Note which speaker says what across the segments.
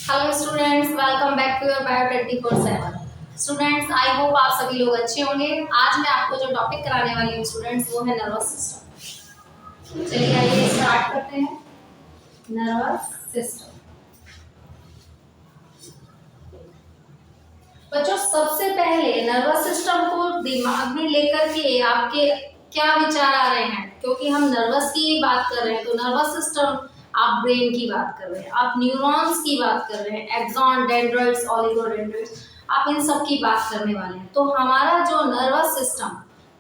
Speaker 1: Hello students, welcome back to your bio 24/7। Students, I hope आप सभी लोग अच्छे होंगे। आज मैं आपको जो टॉपिक कराने वाली हूँ स्टूडेंट्स, वो है नर्वस सिस्टम। चलिए आइए स्टार्ट करते हैं। नर्वस सिस्टम बच्चों, सबसे पहले नर्वस सिस्टम को दिमाग में लेकर के आपके क्या विचार आ रहे हैं? क्योंकि हम नर्वस की बात कर रहे हैं तो नर्वस सिस्टम, आप ब्रेन की बात कर रहे हैं, आप न्यूरॉन्स की बात कर रहे हैं, एक्सॉन, डेंड्राइट्स, ओलिगोडेंड्राइट्स, आप इन सब की बात करने वाले हैं। तो हमारा जो नर्वस सिस्टम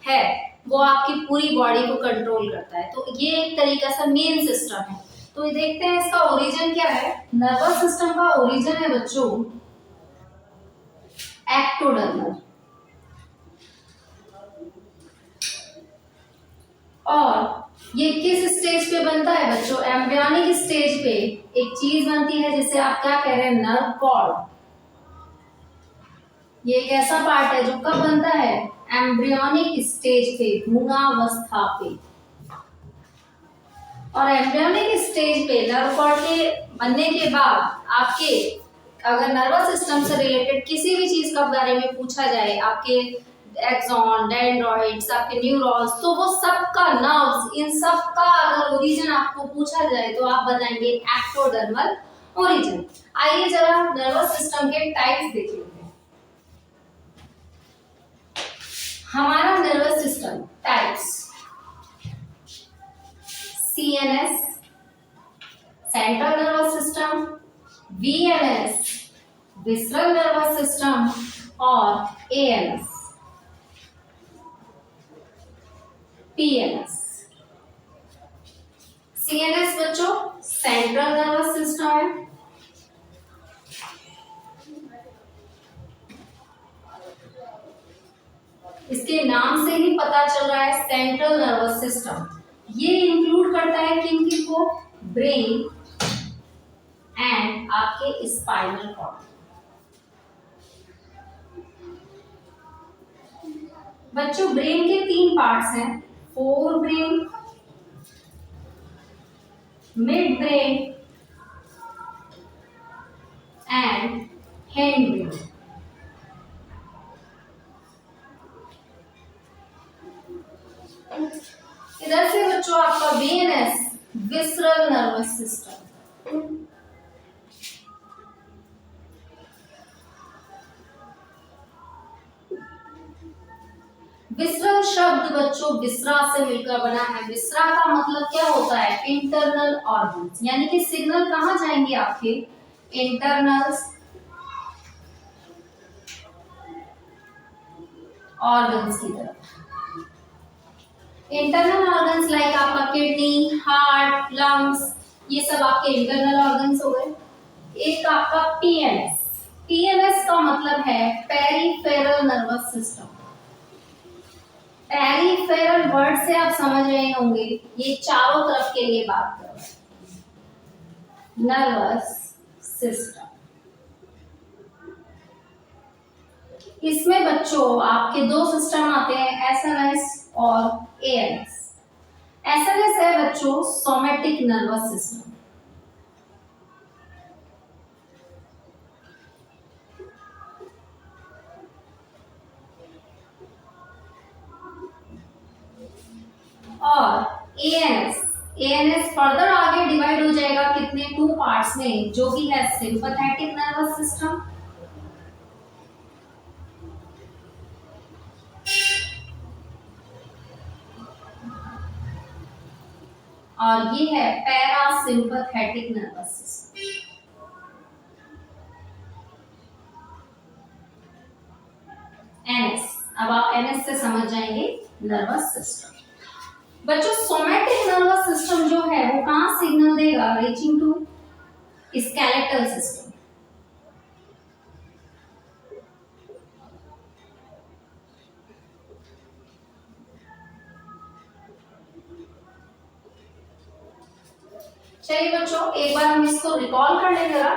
Speaker 1: है वो आपकी पूरी बॉडी को कंट्रोल करता है। तो ये एक तरीका से मेन सिस्टम है। तो ये देखते हैं इसका ओरिजिन क्या है। नर्वस सिस्टम का ओरिजिन है बच्चों एक्टोडर्मल, और ये किस स्टेज पे बनता है बच्चों? एम्ब्रियोनिक स्टेज पे एक चीज बनती है जिसे आप क्या कह रहे हैं, नर्व कॉर्ड। ये एक ऐसा पार्ट है जो कब बनता है? एम्ब्रियोनिक स्टेज पे, भ्रूणावस्था पे। और एम्ब्रियोनिक स्टेज पे नर्व कॉर्ड के बनने के बाद आपके अगर नर्वस सिस्टम से रिलेटेड किसी भी चीज का बारे में पूछा जाए, आपके एक्सॉन, डेंड्राइट्स, आपके न्यूरॉन्स, तो वो सबका नर्व्स, इन सब का अगर ओरिजिन आपको पूछा जाए तो आप बताएंगे एक्टोडर्मल ओरिजिन। आइए जरा नर्वस सिस्टम के टाइप्स देख लेते हैं। हमारा nervous system types: CNS central nervous system, VNS visceral nervous system, और ANS PNS। CNS बच्चों सेंट्रल नर्वस सिस्टम है। इसके नाम से ही पता चल रहा है सेंट्रल नर्वस सिस्टम। ये इंक्लूड करता है किनकी को? ब्रेन एंड आपके स्पाइनल कॉर्ड। बच्चों ब्रेन के 3 पार्ट्स हैं: fore brain, mid brain and hind brain. इधर से बच्चों आपका VNS visceral nervous system. Visceral शब्द बच्चों विसरा से मिलकर बना है। विसरा का मतलब क्या होता है? इंटरनल ऑर्गन्स, यानी कि सिग्नल कहाँ जाएंगे आपके? इंटरनल ऑर्गन्स की तरफ। इंटरनल ऑर्गन्स लाइक आपका किडनी, हार्ट, लंग्स, ये सब आपके इंटरनल ऑर्गन्स हो गए। एक आपका PNS। PNS का मतलब है peripheral nervous system. Peripheral word से आप समझ रहे होंगे, ये चारों तरफ के लिए बात कर रहा है। नर्वस सिस्टम, इसमें बच्चों आपके 2 सिस्टम आते हैं, SNS और ANS। SNS है बच्चों सोमैटिक नर्वस सिस्टम। और ANS फर्दर आगे डिवाइड हो जाएगा कितने 2 पार्ट्स में, जो कि है सिंपैथेटिक नर्वस सिस्टम और ये है पैरासिम्पैथेटिक नर्वस सिस्टम। NS, अब आप NS से समझ जाएंगे नर्वस सिस्टम। बच्चों सोमैटिक नर्वस सिस्टम जो है वो कहां सिग्नल देगा? Reaching to skeletal system. चलिए बच्चों एक बार हम इसको रिकॉल कर लें जरा।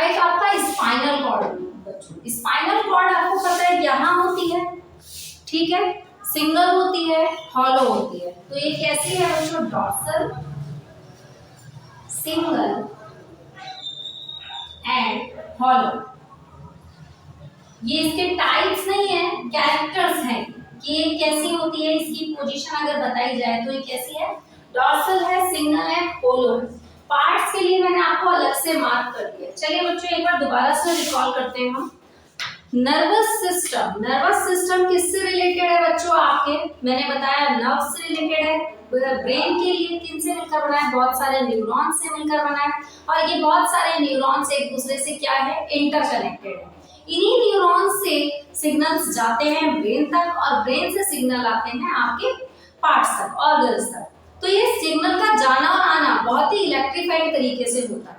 Speaker 1: एक आपका स्पाइनल कॉर्ड। बच्चों स्पाइनल कॉर्ड आपको पता है यहां होती है, ठीक है, सिंगल होती है, हॉलो होती है। तो ये कैसी है बच्चों? Dorsal, single and hollow. ये इसके टाइप्स नहीं है, कैरेक्टर्स हैं। ये कैसी होती है, इसकी पोजीशन अगर बताई जाए तो ये कैसी है, डॉर्सल है, सिग्नल है, होलो है। पार्ट्स के लिए मैंने आपको अलग से मार्क कर दिया। चलिए बच्चों एक बार दोबारा से रिकॉल करते हैं हम। नर्वस सिस्टम किससे रिलेटेड है बच्चों आपके, मैंने बताया नर्व से रिलेटेड है। ब्रेन के लिए किन से मिलकर बना है, बहुत सारे न्यूरॉन से मिलकर बना है, और ये बहुत सारे न्यूरॉन्स एक दूसरे से क्या है, इंटरकनेक्टेड है। इन्हीं न्यूरॉन से सिग्नल्स जाते हैं ब्रेन तक, और ब्रेन से सिग्नल आते हैं आपके पार्ट्स तक, ऑर्गन्स तक। तो ये सिग्नल का जाना और आना बहुत ही इलेक्ट्रीफाइड तरीके से होता है।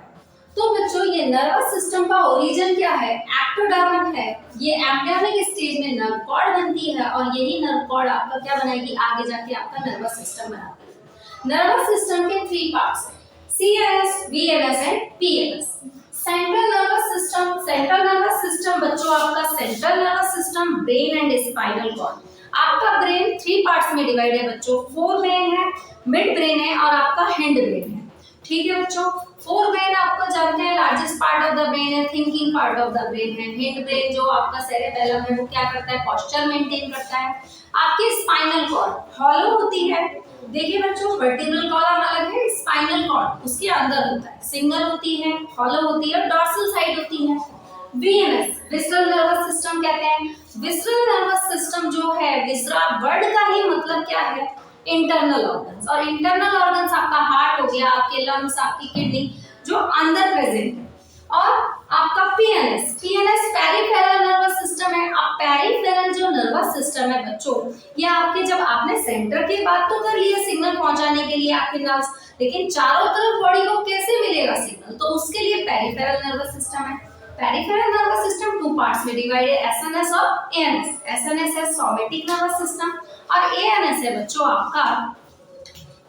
Speaker 1: तो बच्चों ये नर्वस सिस्टम का ओरिजिन क्या है, एक्टोडर्म है। ये एम्ब्रियोनिक स्टेज में नर्व कॉर्ड बनती है, और यही नर्व कॉर्ड आपका क्या बनाएगी, आगे जाके आपका नर्वस सिस्टम बनाती है। नर्वस सिस्टम के 3 पार्ट्स हैं, CNS, VNS and PNS. Central nervous system बच्चों आपका central nervous system, brain and spinal cord. आपका ब्रेन 3 पार्ट्स में डिवाइड है बच्चों, फोर ब्रेन है, मिड ब्रेन है, और आपका हैंड ब्रेन है। ठीक है बच्चों, फोर ब्रेन आपको जानते हैं largest part of the brain है, thinking part of the brain है। हैंड ब्रेन जो आपका सेरेबेलम है वो क्या करता है, पोस्चर मेंटेन करता है। आपकी स्पाइनल कॉर्ड हॉलो होती है। देखिए बच्चों वर्टिब्रल कॉलम अलग है, स्पाइनल कॉर्ड उसके अंदर होता है, सिंगल होती है, हॉलो होती है, डॉर्सल साइड होती है। वीएनएस विसरल नर्वस सिस्टम कहते हैं। विसरल नर्वस सिस्टम जो है, विसरा वर्ड का ही मतलब क्या है, इंटरनल ऑर्गन्स। और इंटरनल ऑर्गन्स आपका हार्ट हो गया, आपके लंग्स, आपकी किडनी जो अंदर प्रेजेंट है। और आपका पीएनएस पेरिफेरल नर्वस सिस्टम है। अब पेरिफेरल जो नर्वस सिस्टम है बच्चों, ये आपके, जब आपने सेंटर की बात तो कर ली है सिग्नल पहुंचाने के लिए आपके नर्व्स, लेकिन चारों तरफ बॉडी को कैसे मिलेगा सिग्नल, तो उसके लिए पेरिफेरल नर्वस सिस्टम है। पेरिफेरल नर्वस सिस्टम 2 पार्ट्स में डिवाइड है, एसएनएस और एएनएस। एसएनएस है सोमैटिक नर्वस सिस्टम, और एएनएस है बच्चों आपका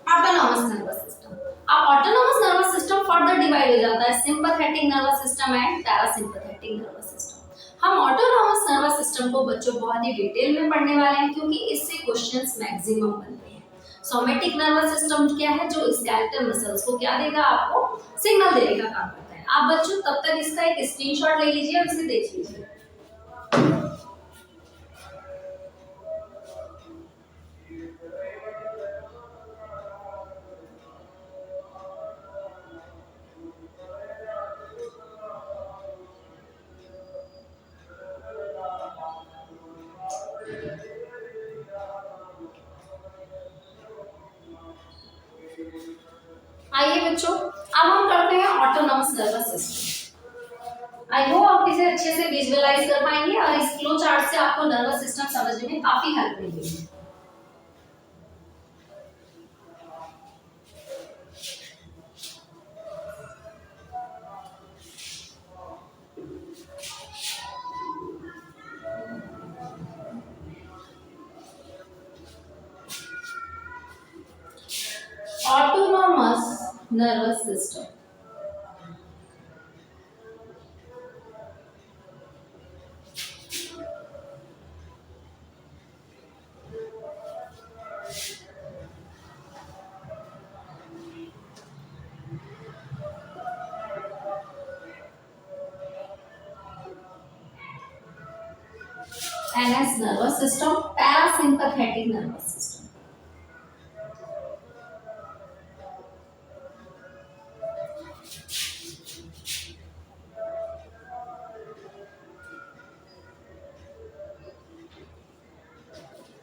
Speaker 1: ऑटोनॉमस नर्वस सिस्टम। अब autonomous nervous system further divide हो जाता है, sympathetic nervous system and parasympathetic nervous system. हम ऑटोनॉमस नर्वस सिस्टम को बच्चों बहुत ही डिटेल में पढ़ने वाले हैं, क्योंकि इससे क्वेश्चंस मैक्सिमम बनते हैं। सोमैटिक नर्वस सिस्टम क्या है, जो स्केलेटल मसल्स को क्या देगा, आपको सिग्नल देने का काम करता है। आप बच्चों तब तक इसका एक स्क्रीनशॉट ले लीजिए और इसे देख लीजिए। आइए बच्चों अब हम करते हैं ऑटोनॉमस नर्वस सिस्टम। आई होप आप इसे अच्छे से विजुअलाइज कर पाएंगे, और इस फ्लो चार्ट से आपको नर्वस सिस्टम समझने में काफी हेल्प मिलेगी। Autonomous nervous system NS nervous system, parasympathetic nervous system.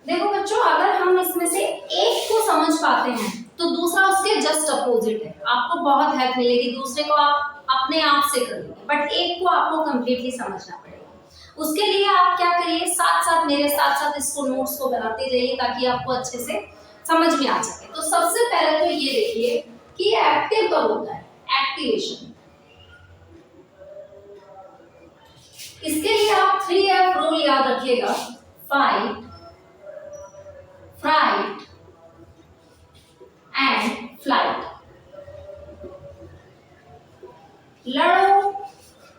Speaker 1: देखो बच्चों, अगर हम इसमें से एक को समझ पाते हैं तो दूसरा उसके जस्ट अपोजिट है, आपको बहुत हेल्प मिलेगी। दूसरे को आप अपने आप से कर लेंगे, बट एक को आपको कंप्लीटली समझना पड़ेगा। उसके लिए आप क्या करिए, साथ साथ मेरे साथ साथ इसको नोट्स को बनाते जाइए, ताकि आपको अच्छे से समझ में आ सके। तो सबसे पहले तो ये देखिए कि एक्टिव कब होता है, एक्टिवेशन। इसके लिए आप 3F रूल याद रखिएगा, फाइट, फ्राइट एंड फ्लाइट। लड़ो,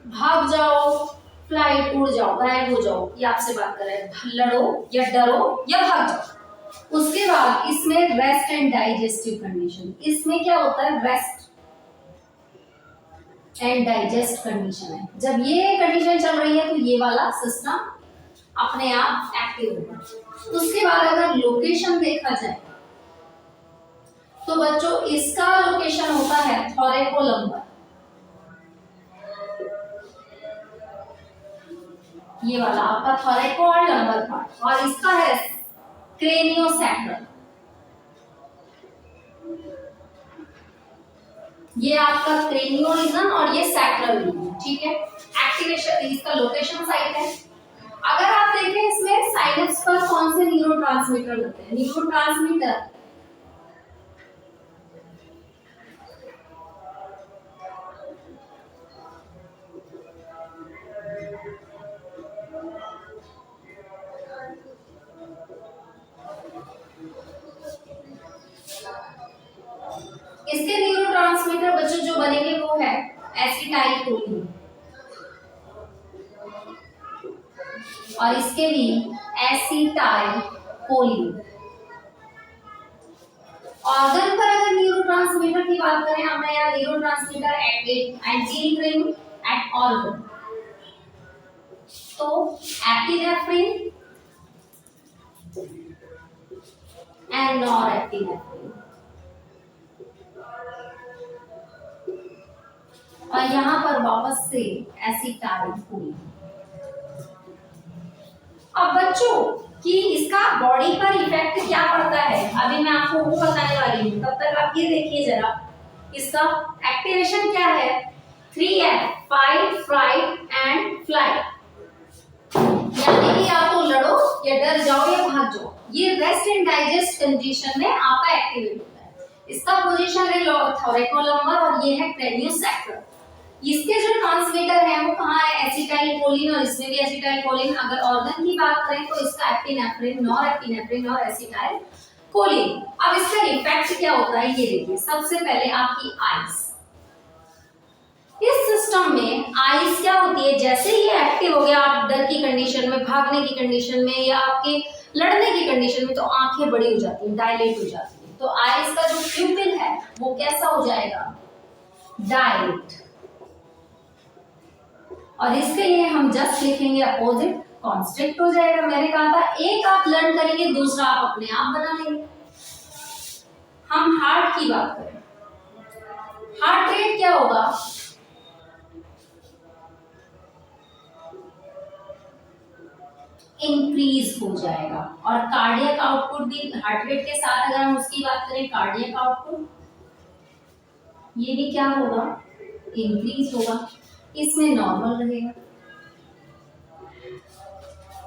Speaker 1: भाग जाओ, फ्लाइट उड़ जाओ, गायब हो जाओ, ये आपसे बात कर रहे हैं। लड़ो या डरो या भाग जाओ। उसके बाद इसमें रेस्ट एंड डाइजेस्टिव कंडीशन, इसमें क्या होता है, रेस्ट। एंड डाइजेस्ट कंडीशन है। जब ये कंडीशन चल रही है तो ये वाला सिस्टम अपने आप एक्टिव होगा। उसके बाद अगर लोकेशन देखा जाए तो बच्चों इसका लोकेशन होता है थोरैकोलम्बर, ये वाला आपका थोरैको और लंबर पार्ट, और इसका है क्रेनियोसैक्रल, ये आपका क्रेनियो रीजन और ये सैक्रल रीजन, ठीक है। एक्टिवेशन इसका लोकेशन साइट है। अगर आप देखें इसमें साइनप्स पर कौन से न्यूरोट्रांसमीटर होते हैं, न्यूरोट्रांसमीटर इसके न्यूरोट्रांसमीटर बच्चों जो बनेंगे वो है एसिटाइलकोलिन, और इसके भी एसिटाइलकोलिन। ऑर्गन पर अगर न्यूरोट्रांसमीटर की बात करें, हमने यहाँ न्यूरोट्रांसमीटर एंटीनेफ्रिन एट ऑर्गन, तो एपिनेफ्रिन एंड नॉरएपिनेफ्रिन, और यहाँ पर वापस से एसिटाइलकोलिन। अब बच्चों कि इसका बॉडी पर इफेक्ट क्या पड़ता है, अभी मैं आपको वो बताने वाली हूँ। तब तक आप ये देखिए जरा, इसका एक्टिवेशन क्या है, 3F, fight, fright and flight, यानी कि आप तो लड़ो या डर जाओ या भाग जाओ, ये रेस्ट एंड डाइजेस्ट कंडीशन में आपका एक्टिवेट होता है। इसका पोजीशन है थोरैकोलम्बर और ये है क्रेनियोसैक्रल। इसके जो ट्रांसमीटर है वो कहाँ है, एसिटाइलकोलिन, और इसमें भी एसिटाइलकोलिन। अगर ऑर्गन की बात करें तो इसका एपिनेफ्रिन, नॉरएपिनेफ्रिन और एसिटाइलकोलिन। अब इसका इफेक्ट क्या होता है ये देखिए। सबसे पहले आपकी आईज, इस सिस्टम में आईज क्या होती है, जैसे ये एक्टिव हो गया, आप डर की कंडीशन में, भागने की कंडीशन में या आपके लड़ने की कंडीशन में, तो आंखें बड़ी हो जाती है, डायलेट हो जाती है। तो आईज का जो प्यूपिल है वो कैसा हो जाएगा, डायलेट, और इसके लिए हम जस्ट लिखेंगे अपोजिट, कॉन्स्ट्रिक्ट हो जाएगा। मैंने कहा था एक आप लर्न करेंगे, दूसरा आप अपने आप बना लेंगे। हम हार्ट की बात करें, हार्ट रेट क्या होगा, इंक्रीज हो जाएगा, और कार्डियक आउटपुट भी हार्ट रेट के साथ अगर हम उसकी बात करें, कार्डियक आउटपुट ये भी क्या होगा, इंक्रीज होगा, इसमें नॉर्मल रहेगा,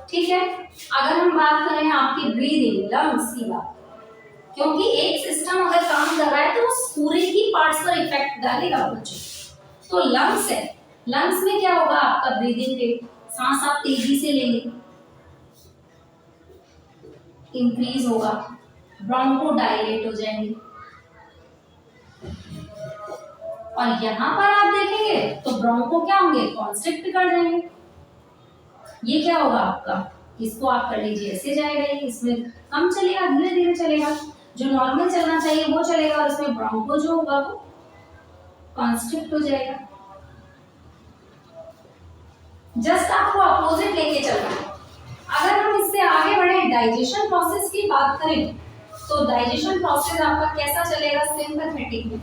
Speaker 1: ठीक है। अगर हम बात करें आपकी ब्रीदिंग, लंग्स की बात, क्योंकि एक सिस्टम अगर काम कर रहा है तो उस पूरे ही पार्ट्स पर इफेक्ट डालेगा बच्चों। तो लंग्स है, लंग्स में क्या होगा आपका ब्रीदिंग रेट, सांस आप तेजी से लेंगे, इंक्रीज होगा, ब्रोंको डायलेट हो जाएंगे, और यहां पर आप देखेंगे तो ब्रोंको क्या होंगे, कॉन्स्ट्रिक्ट कर जाएंगे। ये क्या होगा आपका, इसको आप कर लीजिए, ऐसे जाएगा, इसमें कम चलेगा, धीरे धीरे चलेगा, जो नॉर्मल चलना चाहिए वो चलेगा, और इसमें ब्रोंको जो होगा वो कॉन्स्ट्रिक्ट हो जाएगा। जस्ट आपको अपोजिट लेके चलना है। अगर हम इससे आगे बढ़े, डाइजेशन प्रोसेस की बात करें, तो डाइजेशन प्रोसेस आपका कैसा चलेगा, सिंपैथेटिक में।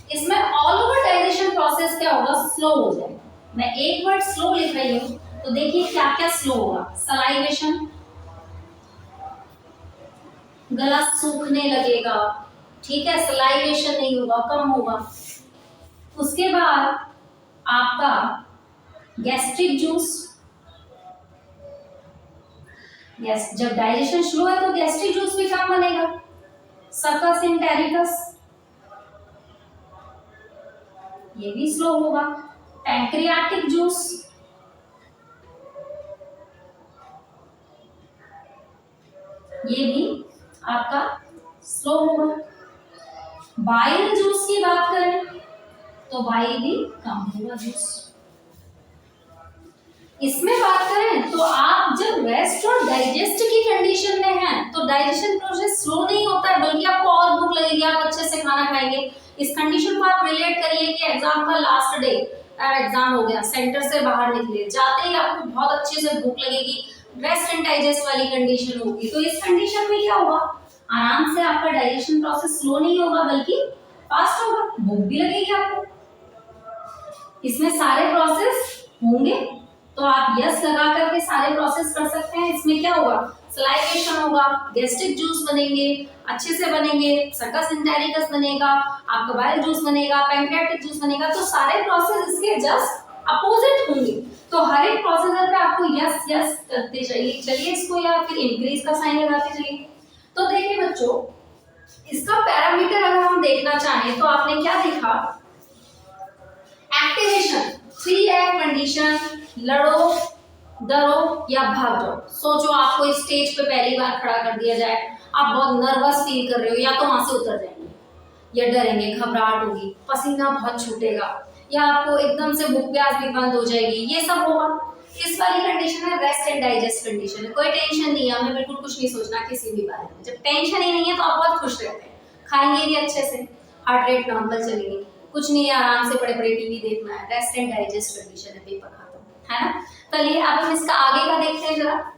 Speaker 1: इसमें ऑल ओवर डाइजेशन प्रोसेस क्या होगा, स्लो हो जाएगा। मैं एक वर्ड स्लो लिख रही हूं, तो देखिए क्या क्या स्लो होगा, सलाइवेशन, गला सूखने लगेगा, ठीक है, सलाइवेशन नहीं होगा, कम होगा। उसके बाद आपका गैस्ट्रिक जूस, यस, जब डाइजेशन स्लो है तो गैस्ट्रिक जूस भी कम बनेगा। सकस इंटेरिकस ये भी स्लो होगा। पैंक्रियाटिक जूस, ये भी आपका स्लो होगा। बाइल जूस की बात करें तो बाइल भी कम होगा जूस। इसमें बात करें तो आप जब रेस्ट और डाइजेस्ट की कंडीशन में हैं तो डाइजेशन प्रोसेस स्लो नहीं होता है, बल्कि आपको और भूख लगेगी, आप अच्छे से खाना खाएंगे। इस कंडीशन को आप रिलेट करिए कि एग्जाम का लास्ट डे, एग्जाम हो गया, सेंटर से बाहर निकले, जाते ही आपको बहुत अच्छे से भूख लगेगी, रेस्ट एंड डाइजेस्ट वाली कंडीशन होगी। तो इस कंडीशन में क्या होगा, आराम से आपका डाइजेशन प्रोसेस स्लो नहीं होगा बल्कि फास्ट होगा, भूख भी लगेगी आपको। इसमें सारे प्रोसेस होंगे, तो आप यस लगा करके सारे प्रोसेस कर सकते हैं। इसमें क्या होगा, सलाइवेशन होगा, गैस्ट्रिक जूस बनेंगे, अच्छे से बनेंगे, सकस एंटेरिकस बनेगा, आपका बाइल जूस बनेगा, पैंक्रियाटिक जूस बनेगा। तो सारे प्रोसेस इसके जस्ट अपोजिट होंगे। तो हर एक प्रोसेसर पे आपको यस यस करते चलिए इसको, या फिर इंक्रीज का साइन लगाते चलिए। तो देखिए बच्चों, इसका पैरामीटर अगर हम देखना चाहें तो आपने क्या देखा, एक्टिवेशन 3F कंडीशन, लड़ो, डरो या भाग जाओ। सोचो आपको इस स्टेज पे पहली बार खड़ा कर दिया जाए, आप बहुत नर्वस फील कर रहे हो, या तो वहां से उतर जाएंगे, या डरेंगे, घबराहट होगी, पसीना बहुत छूटेगा, या आपको एकदम से भूख प्यास भी बंद हो जाएगी, ये सब होगा। इस वाली कंडीशन है रेस्ट एंड डाइजेस्ट कंडीशन है, कोई टेंशन नहीं है, हमें बिल्कुल कुछ नहीं सोचना किसी भी बारे में। जब टेंशन ही नहीं है तो आप बहुत खुश रहते हैं, खाएंगे भी अच्छे से, हार्ट रेट नॉर्मल चलेगी, कुछ नहीं है, आराम से बड़े बड़े टीवी देखना है, रेस्ट एंड डाइजेस्ट कंडीशन है, पेपर खत्म, है ना। चलिए अब हम इसका आगे का देखते हैं जरा।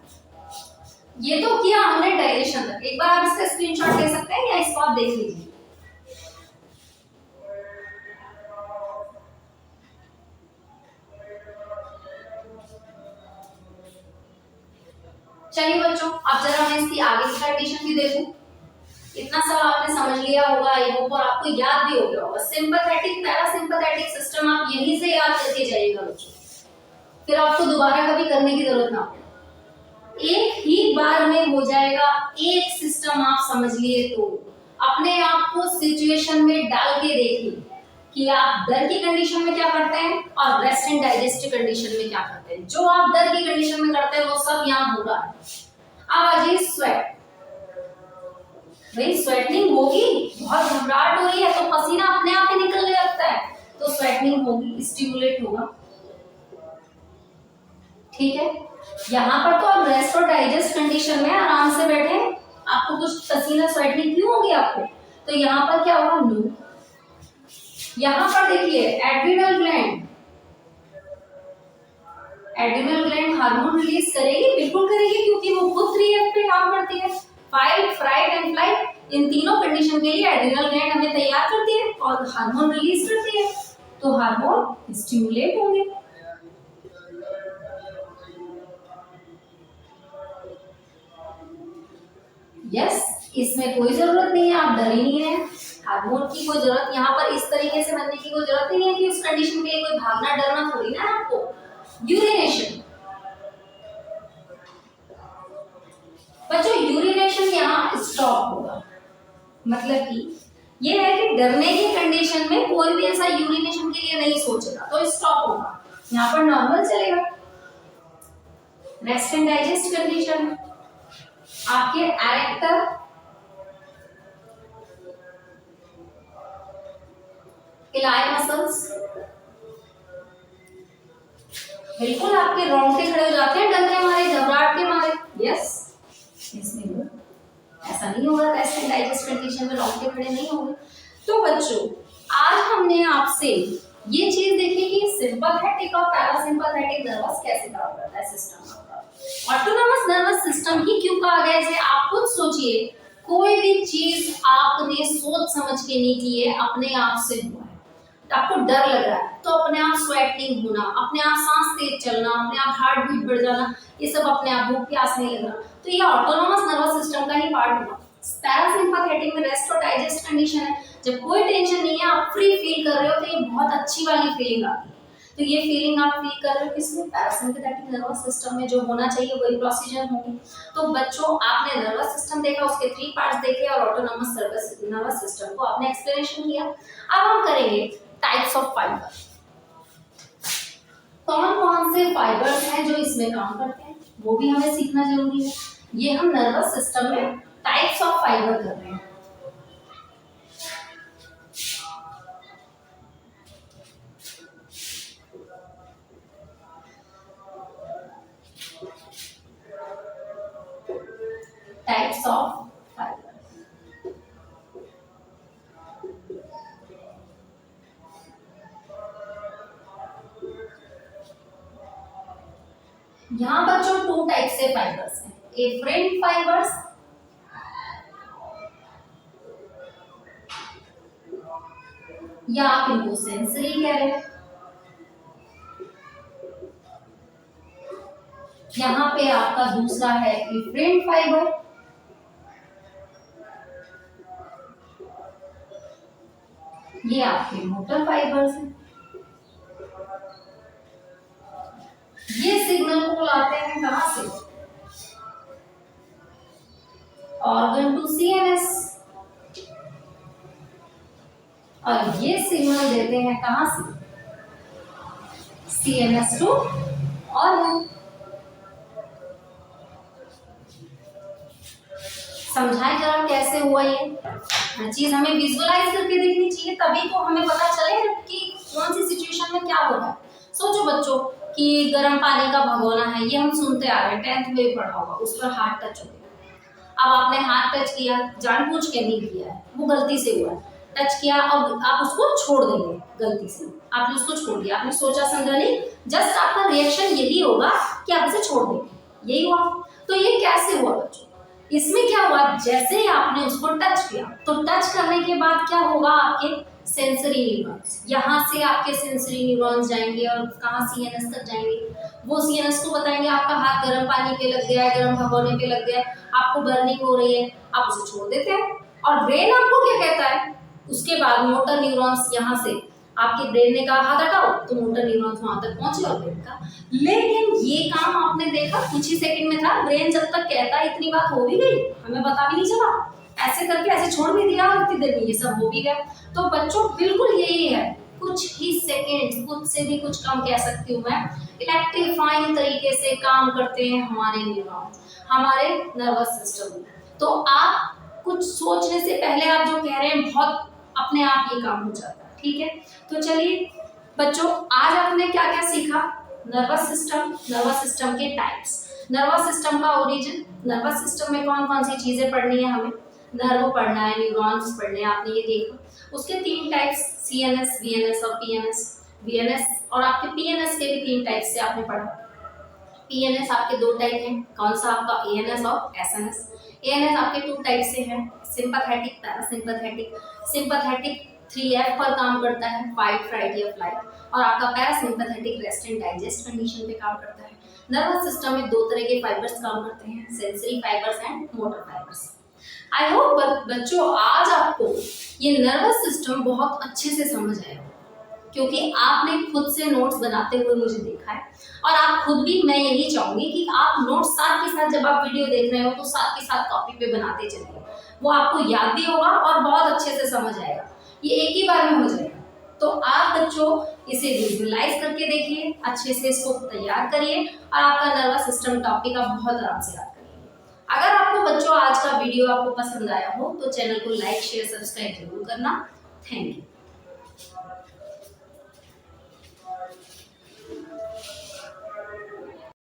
Speaker 1: ये तो किया हमने डाइजेशन तक, एक बार आप इसका स्क्रीनशॉट ले सकते हैं या इसको आप देख लीजिए। चलिए बच्चों, अब जरा मैं इसकी आगे की कंडीशन भी देखूं। इतना सब आपने समझ लिया होगा, आई होप, और आपको याद भी हो गया होगा। सिंपैथेटिक पैरासिम्पैथेटिक सिस्टम आप यहीं से याद करके जाइएगा बच्चों, फिर आपको दोबारा कभी करने की जरूरत ना पड़े, एक ही बार में हो जाएगा। एक सिस्टम आप समझ लिए तो अपने आप को सिचुएशन में डाल के देखिए कि आप डर की कंडीशन में क्या करते हैं और रेस्ट एंड डाइजेस्ट की कंडीशन में क्या करते हैं। जो आप डर की कंडीशन में करते हैं वो सब यहाँ हो रहा है। अब आ जाइए स्वेट। भाई स्वेटिंग होगी, बहुत घबराहट हो रही है तो पसीना अपने आप ही निकलने लगता है, तो स्वेटिंग होगी, स्टिमुलेट होगा, ठीक है। यहाँ पर तो आप रेस्ट और डाइजेस्ट कंडीशन में आराम से बैठे, आपको कुछ पसीना स्वेटिंग क्यों होगी आपको, तो यहाँ पर क्या होगा, नो। यहाँ पर देखिए adrenal gland, adrenal gland hormone release करेगी, बिल्कुल करेगी, क्योंकि वो खुद 3F पे काम करती है, फाइट, फ्राइट एंड फ्लाइट। इन तीनों कंडीशन के लिए एड्रिनल ग्लैंड हमें तैयार करती है और हार्मोन रिलीज करती है, तो हार्मोन स्टिमुलेट होंगे। यस, इसमें कोई जरूरत नहीं है, आप डर ही नहीं है, हार्मोन की कोई जरूरत यहाँ पर इस तरीके से बनने की कोई जरूरत नहीं है कि उस कंडीशन के लिए कोई भागना डरना थोड़ी ना आपको। यूरिनेशन, बच्चों यूरिनेशन यहाँ स्टॉप होगा, मतलब कि ये है कि डरने की कंडीशन में कोई भी ऐसा यूरिनेशन के लिए नहीं सोचेगा, तो स्टॉप होगा, यहाँ पर नॉर्मल चलेगा। रेस्ट एंड डाइजेस्ट कंडीशन में आपके एरेक्टर, इलाई मसल्स, बिल्कुल आपके रोंगटे खड़े हो जाते हैं डर के मारे, घबराहट के मारे। यस, इसमें ऐसा नहीं होगा, रेस्ट एंड डाइजेस्ट कंडीशन में रोंगटे खड़े नहीं होंगे। तो बच्चों, आज हमने आपसे ये चीज देखी कि सिंपैथेटिक और पैरासिम्पैथेटिक नर्वस कैसे काम करता है सिस्टम आपका। ऑटोनॉमस नर्वस सिस्टम ही क्यों कहा गया है, आप खुद सोचिए, कोई भी चीज आपने सोच समझ के नहीं की है, अपने आप से हुआ है। आपको डर लग रहा है तो अपने आप स्वेटिंग होना, अपने आप सांस तेज चलना, अपने आप हार्ट बीट बढ़ जाना, ये सब अपने आप, भूख प्यास नहीं लगना, तो ये ऑटोनॉमस नर्वस सिस्टम का ही पार्ट हुआ। पैरासिम्पैथेटिक में रेस्ट और डाइजेस्ट कंडीशन है, जब कोई टेंशन नहीं है, आप फ्री फील कर रहे हो, तो ये बहुत अच्छी वाली फीलिंग आती है। तो ये फीलिंग आप फील कर रहे हो किसमें, पैरासिम्पैथेटिक नर्वस सिस्टम में। जो होना चाहिए वही प्रोसीजर होगी। तो बच्चों, आपने नर्वस सिस्टम देखा, उसके 3 पार्ट्स देखे और ऑटोनॉमस नर्वस सिस्टम को आपने एक्सप्लेनेशन किया। अब हम करेंगे टाइप्स ऑफ फाइबर। कौन कौन से फाइबर्स हैं जो इसमें काम करते हैं, वो भी हमें सीखना जरूरी है। ये हम नर्वस सिस्टम में टाइप्स ऑफ फाइबर कर रहे हैं। यहाँ बच्चों 2 टाइप से फाइबर्स हैं, एफरेंट फाइबर्स या आप इनको सेंसरी कह रहे हैं। यहाँ पे आपका दूसरा है एफरेंट फाइबर, ये आपके मोटर फाइबर्स हैं। ये सिग्नल को लाते हैं कहां से? ऑर्गन टू सीएनएस, और ये सिग्नल देते हैं कहां से? CNS to organ. समझाए जरा कैसे हुआ ये? हर चीज हमें विजुअलाइज करके देखनी चाहिए, तभी तो हमें पता चले कि कौन सी सिचुएशन में क्या हो रहा है। सोचो बच्चों कि गर्म पानी का भगोना है, ये हम सुनते आ रहे हैं, 10th में भी पढ़ा होगा, उस पर हाथ टच हो गया। अब आपने हाथ टच किया, जानबूझ के नहीं किया है, वो गलती से हुआ है, टच किया, अब आप उसको छोड़ देंगे गलती से, आपने उसको छोड़ दिया, आपने सोचा समझा नहीं, जस्ट आपका रिएक्शन यही होगा कि आप उसे छोड़ देंगे, यही हुआ। तो ये कैसे हुआ बच्चों? इसमें क्या हुआ, जैसे ही आपने उसको टच किया, तो टच करने के बाद क्या होगा, आपके सेंसरी न्यूरॉन्स, यहाँ से आपके सेंसरी न्यूरॉन्स जाएंगे और कहाँ सीएनएस तक जाएंगे। वो सीएनएस को बताएंगे आपका हाथ गर्म पानी पे लग गया है, गर्म भगोने पे लग गया है, आपको बर्निंग हो रही है, आप उसे छोड़ देते हैं। और ब्रेन आपको क्या कहता है? उसके बाद मोटर न्यूरॉन्स, यहाँ से आपके ब्रेन ने कहा हाथ हटाओ, तो मोटर न्यूरॉन्स वहां तक पहुंचे और ब्रेन का। लेकिन ये काम आपने देखा कुछ ही सेकंड में था, ब्रेन जब तक कहता इतनी बात हो भी गई, हमें पता भी नहीं चला, ऐसे करके ऐसे छोड़ भी दिया और इतनी देर में ये सब हो भी गया। तो बच्चों बिल्कुल यही है, कुछ ही सेकंड, कुछ से भी कुछ कम कह सकती हूँ मैं, इलेक्ट्रीफाइंग तरीके से काम करते हैं हमारे न्यूरॉन्स, हमारे नर्वस सिस्टम में। तो आप कुछ सोचने से पहले आप जो कह रहे हैं, बहुत अपने आप ये काम हो जाता है। ठीक है, तो चलिए बच्चों, आज आपने क्या क्या सीखा? नर्वस सिस्टम के टाइप्स, नर्वस सिस्टम का ओरिजिन, नर्वस सिस्टम में कौन कौन सी चीजें पढ़नी है हमें, नर्व पढ़ना है, न्यूरॉन्स पढ़ने हैं, आपने ये देखा। उसके 3 टाइप्स, सीएनएस, वीएनएस और पीएनएस। वीएनएस और आपके पीएनएस के भी 3 टाइप से आपने पढ़ा। पीएनएस आपके 2 टाइप हैं, कौन सा? आपका एएनएस और एसएनएस। एएनएस आपके 2 टाइप से हैं, सिंपैथेटिक, पैरासिम्पैथेटिक। सिंपैथेटिक 3F पर काम करता है, फाइट, फ्लाइट या फ्लाइट, और आपका parasympathetic rest and digest condition पे काम करता है। नर्वस सिस्टम में 2 तरह के फाइबर्स काम करते हैं, sensory fibres and motor fibres. I hope बच्चों आज आपको ये नर्वस सिस्टम बहुत अच्छे से समझ आया, क्योंकि आपने खुद से नोट्स बनाते हुए मुझे देखा है, और आप खुद भी, मैं यही चाहूंगी कि आप नोट्स साथ के साथ, जब आप वीडियो देख रहे हो तो साथ के साथ कॉपी पे बनाते चलिए, वो आपको याद भी होगा और बहुत अच्छे से समझ आएगा, ये एक ही बार में हो जाएगा। तो आप बच्चों इसे विजुअलाइज करके देखिए, अच्छे से इसको तैयार करिए, और आपका नर्वस सिस्टम टॉपिक आप बहुत आराम से याद करिए। अगर आपको बच्चों आज का वीडियो आपको पसंद आया हो तो चैनल को लाइक, शेयर, सब्सक्राइब जरूर करना। Thank you.